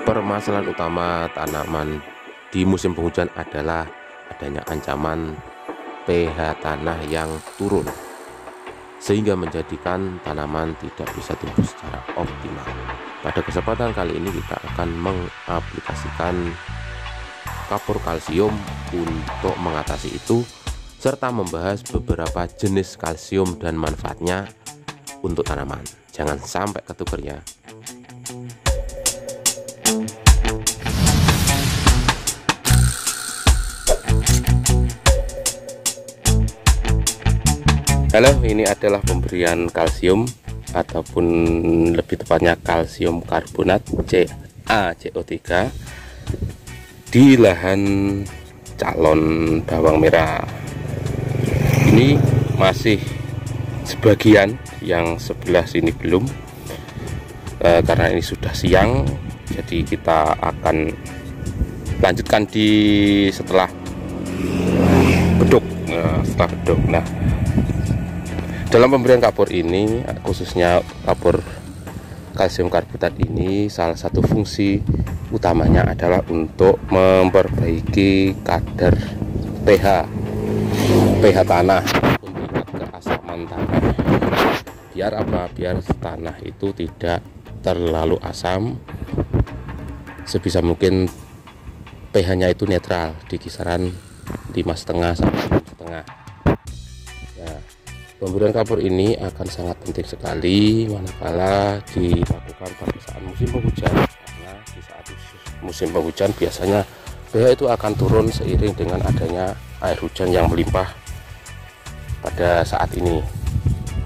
Permasalahan utama tanaman di musim penghujan adalah adanya ancaman pH tanah yang turun, sehingga menjadikan tanaman tidak bisa tumbuh secara optimal. Pada kesempatan kali ini kita akan mengaplikasikan kapur kalsium untuk mengatasi itu, serta membahas beberapa jenis kalsium dan manfaatnya untuk tanaman. Jangan sampai ketuker ya. Halo, ini adalah pemberian kalsium ataupun lebih tepatnya kalsium karbonat CaCO3 di lahan calon bawang merah. Ini masih sebagian, yang sebelah sini belum, karena ini sudah siang, jadi kita akan lanjutkan setelah beduk. Nah, dalam pemberian kapur ini, khususnya kapur kalsium karbonat ini, salah satu fungsi utamanya adalah untuk memperbaiki kadar pH tanah, meningkat keasaman tanah. Biar apa? Biar tanah itu tidak terlalu asam, sebisa mungkin pH-nya itu netral di kisaran 5,5 sampai 6,5. Nah, pemberian kapur ini akan sangat penting sekali manakala dilakukan pada saat musim penghujan, karena di saat musim penghujan biasanya pH itu akan turun seiring dengan adanya air hujan yang melimpah pada saat ini.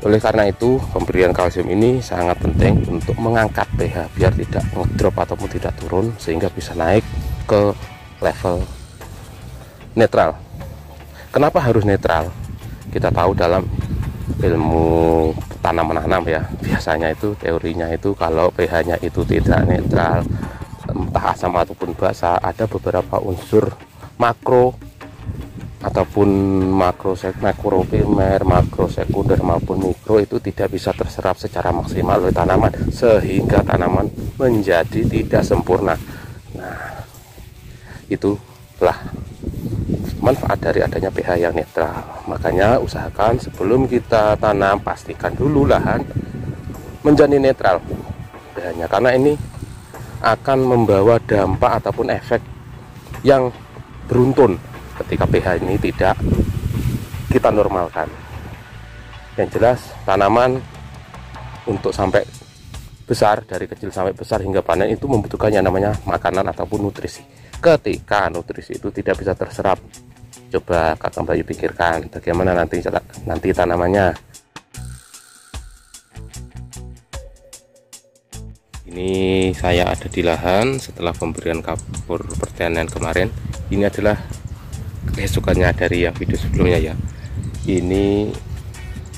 Oleh karena itu, pemberian kalsium ini sangat penting untuk mengangkat pH biar tidak ngedrop ataupun tidak turun, sehingga bisa naik ke level netral. Kenapa harus netral? Kita tahu dalam ilmu tanam menanam ya, biasanya itu teorinya itu kalau pH-nya itu tidak netral, entah asam ataupun basa, ada beberapa unsur makro ataupun makroprimer, makrosekunder maupun mikro itu tidak bisa terserap secara maksimal oleh tanaman, sehingga tanaman menjadi tidak sempurna. Nah, itulah manfaat dari adanya pH yang netral. Makanya usahakan sebelum kita tanam, pastikan dulu lahan menjadi netral pH-nya, karena ini akan membawa dampak ataupun efek yang beruntun ketika pH ini tidak kita normalkan. Yang jelas, tanaman untuk sampai besar, dari kecil sampai besar hingga panen, itu membutuhkan yang namanya makanan ataupun nutrisi. Ketika nutrisi itu tidak bisa terserap, coba Kakang Bayu pikirkan bagaimana nanti tanamannya. Ini saya ada di lahan setelah pemberian kapur pertanian kemarin. Ini adalah keesokannya dari yang video sebelumnya ya. Ini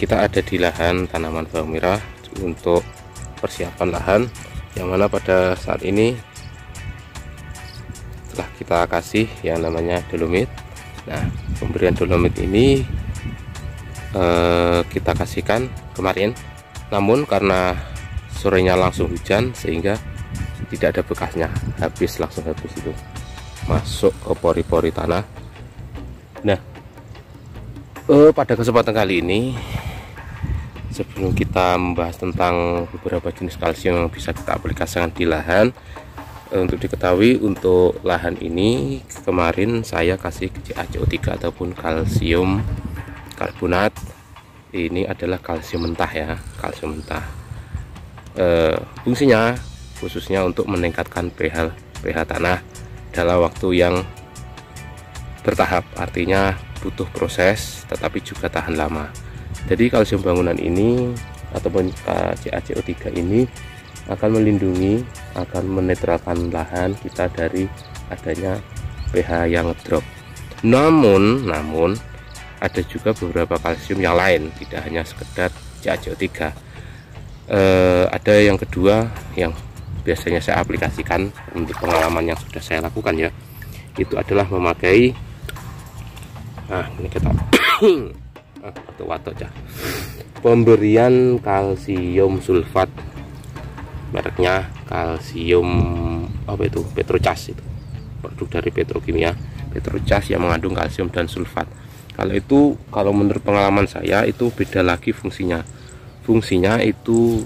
kita ada di lahan tanaman bawang merah untuk persiapan lahan, yang mana pada saat ini telah kita kasih yang namanya dolomit. Nah, pemberian dolomit ini kita kasihkan kemarin, namun karena sorenya langsung hujan sehingga tidak ada bekasnya, langsung habis itu masuk ke pori-pori tanah. Nah, pada kesempatan kali ini, sebelum kita membahas tentang beberapa jenis kalsium yang bisa kita aplikasikan di lahan, untuk diketahui, untuk lahan ini kemarin saya kasih CaCO3 ataupun kalsium karbonat. Ini adalah kalsium mentah ya, kalsium mentah. Fungsinya khususnya untuk meningkatkan pH tanah dalam waktu yang bertahap, artinya butuh proses tetapi juga tahan lama. Jadi kalsium bangunan ini ataupun CaCO3 ini akan melindungi, akan menetralkan lahan kita dari adanya pH yang drop. Namun ada juga beberapa kalsium yang lain, tidak hanya sekedar CaCO3. Ada yang kedua yang biasanya saya aplikasikan untuk pengalaman yang sudah saya lakukan ya, itu adalah memakai ini kita pemberian kalsium sulfat, mereknya kalsium apa itu, Petrocas, itu produk dari petrokimia Petrocas yang mengandung kalsium dan sulfat. Kalau itu, kalau menurut pengalaman saya itu beda lagi fungsinya. Fungsinya itu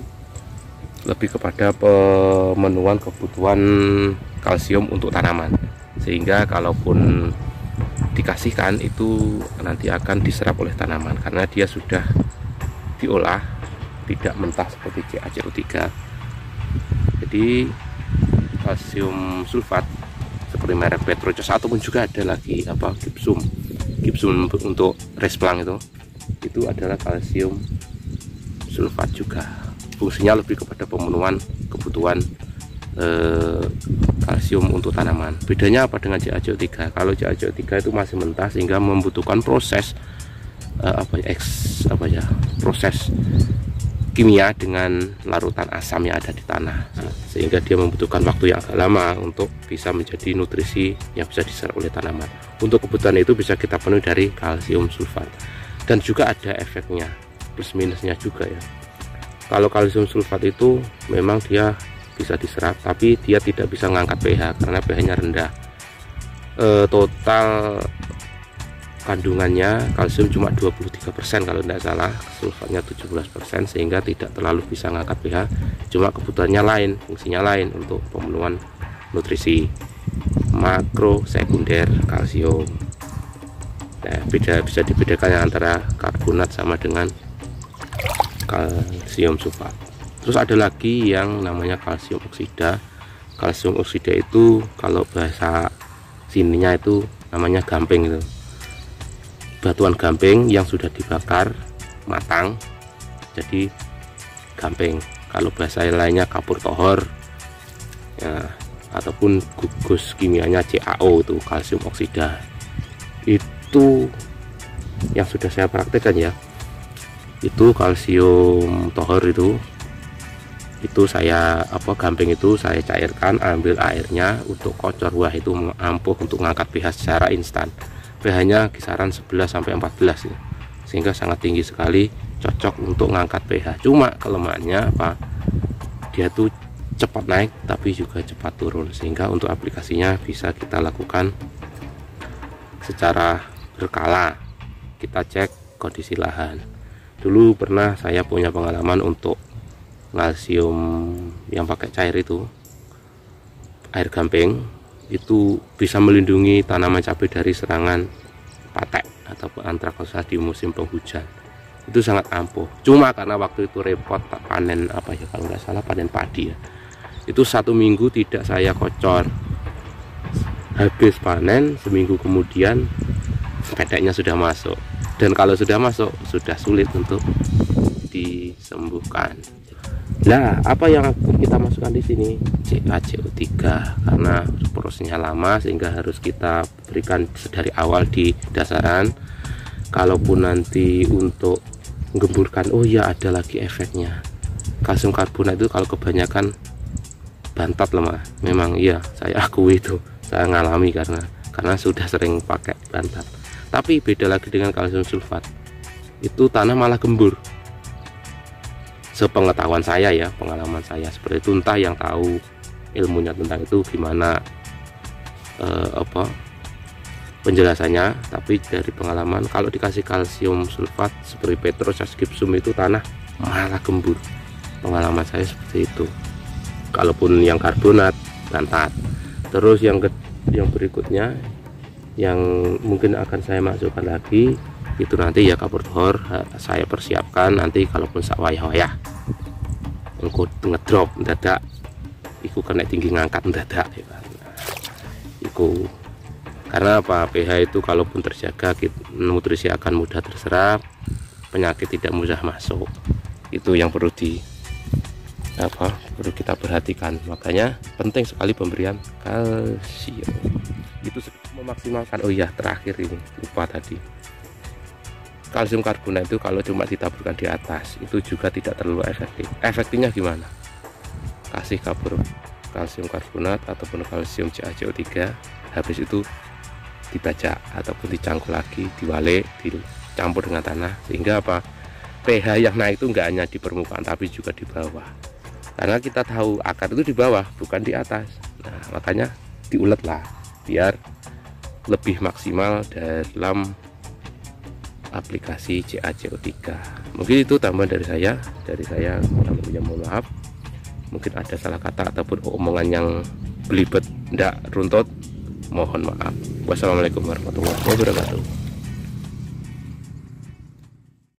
lebih kepada pemenuhan kebutuhan kalsium untuk tanaman, sehingga kalaupun dikasihkan itu nanti akan diserap oleh tanaman karena dia sudah diolah, tidak mentah seperti CaCO3. Jadi kalsium sulfat seperti merek Petrocas, ataupun juga ada lagi apa, Gibsum untuk resplang itu adalah kalsium sulfat juga. Fungsinya lebih kepada pemenuhan kebutuhan kalsium untuk tanaman. Bedanya apa dengan CaCO3? Kalau CaCO3 itu masih mentah sehingga membutuhkan proses proses kimia dengan larutan asam yang ada di tanah, sehingga dia membutuhkan waktu yang agak lama untuk bisa menjadi nutrisi yang bisa diserap oleh tanaman. Untuk kebutuhan itu bisa kita penuhi dari kalsium sulfat, dan juga ada efeknya plus minusnya juga ya. Kalau kalsium sulfat itu memang dia bisa diserap, tapi dia tidak bisa mengangkat pH karena pH-nya rendah. Total kandungannya kalsium cuma 23% kalau tidak salah, sulfatnya 17%, sehingga tidak terlalu bisa mengangkat pH. Cuma kebutuhannya lain, fungsinya lain untuk pemenuhan nutrisi makro sekunder kalsium. Nah, bisa dibedakan antara karbonat sama dengan kalsium sulfat. Terus ada lagi yang namanya kalsium oksida. Kalsium oksida itu kalau bahasa sininya itu namanya gamping itu. Batuan gamping yang sudah dibakar matang jadi gamping. Kalau bahasa lainnya kapur tohor ya, ataupun gugus kimianya CaO, itu kalsium oksida. Itu yang sudah saya praktekkan ya. Itu kalsium tohor itu saya gamping itu saya cairkan, ambil airnya untuk kocor. Wah, itu ampuh untuk mengangkat pH secara instan. pH-nya kisaran 11 sampai 14 ya. Sehingga sangat tinggi sekali, cocok untuk mengangkat pH. Cuma kelemahannya apa? Dia tuh cepat naik tapi juga cepat turun, sehingga untuk aplikasinya bisa kita lakukan secara berkala. Kita cek kondisi lahan. Dulu pernah saya punya pengalaman untuk kalsium yang pakai cair itu, air gamping itu bisa melindungi tanaman cabai dari serangan patek ataupun antraknosa di musim penghujan. Itu sangat ampuh. Cuma karena waktu itu repot panen kalau nggak salah panen padi ya. Itu 1 minggu tidak saya kocor. Habis panen seminggu kemudian peteknya sudah masuk. Dan kalau sudah masuk sudah sulit untuk disembuhkan. Nah, apa yang kita masukkan di sini? CaCO3, karena prosesnya lama sehingga harus kita berikan dari awal di dasaran. Kalaupun nanti untuk menggemburkan, oh ya ada lagi efeknya. Kalsium karbonat itu kalau kebanyakan bantat lemah. Memang iya, saya akui itu, saya ngalami karena sudah sering pakai bantat. Tapi beda lagi dengan kalsium sulfat. Itu tanah malah gembur. Sepengetahuan saya ya, pengalaman saya seperti itu, entah yang tahu ilmunya tentang itu gimana penjelasannya, tapi dari pengalaman kalau dikasih kalsium sulfat seperti Petrocas, Gibsum itu tanah malah gembur. Pengalaman saya seperti itu. Kalaupun yang karbonat bantat. Terus yang berikutnya yang mungkin akan saya masukkan lagi itu nanti ya kapur tohor, saya persiapkan nanti kalaupun sak wayah-wayah engko ngedrop mendadak iku kena tinggi ngangkat mendadak ya kan. Iku karena apa, pH itu kalaupun terjaga nutrisi akan mudah terserap, penyakit tidak mudah masuk. Itu yang perlu perlu kita perhatikan. Makanya penting sekali pemberian kalsium itu memaksimalkan. Oh iya, terakhir ini lupa tadi, kalsium karbonat itu kalau cuma ditaburkan di atas itu juga tidak terlalu efektif. Efektifnya gimana? Kasih kalsium karbonat ataupun kalsium CaCO3, habis itu dibajak ataupun dicangkul lagi, diwalik, dicampur dengan tanah, sehingga apa? pH yang naik itu enggak hanya di permukaan tapi juga di bawah. Karena kita tahu akar itu di bawah bukan di atas. Nah, makanya diulet lah biar lebih maksimal dalam aplikasi CA-CO3. Mungkin itu tambahan dari saya. Kurang lebihnya mohon maaf. Mungkin ada salah kata ataupun omongan yang belibet, ndak runtut, mohon maaf. Wassalamualaikum warahmatullahi wabarakatuh.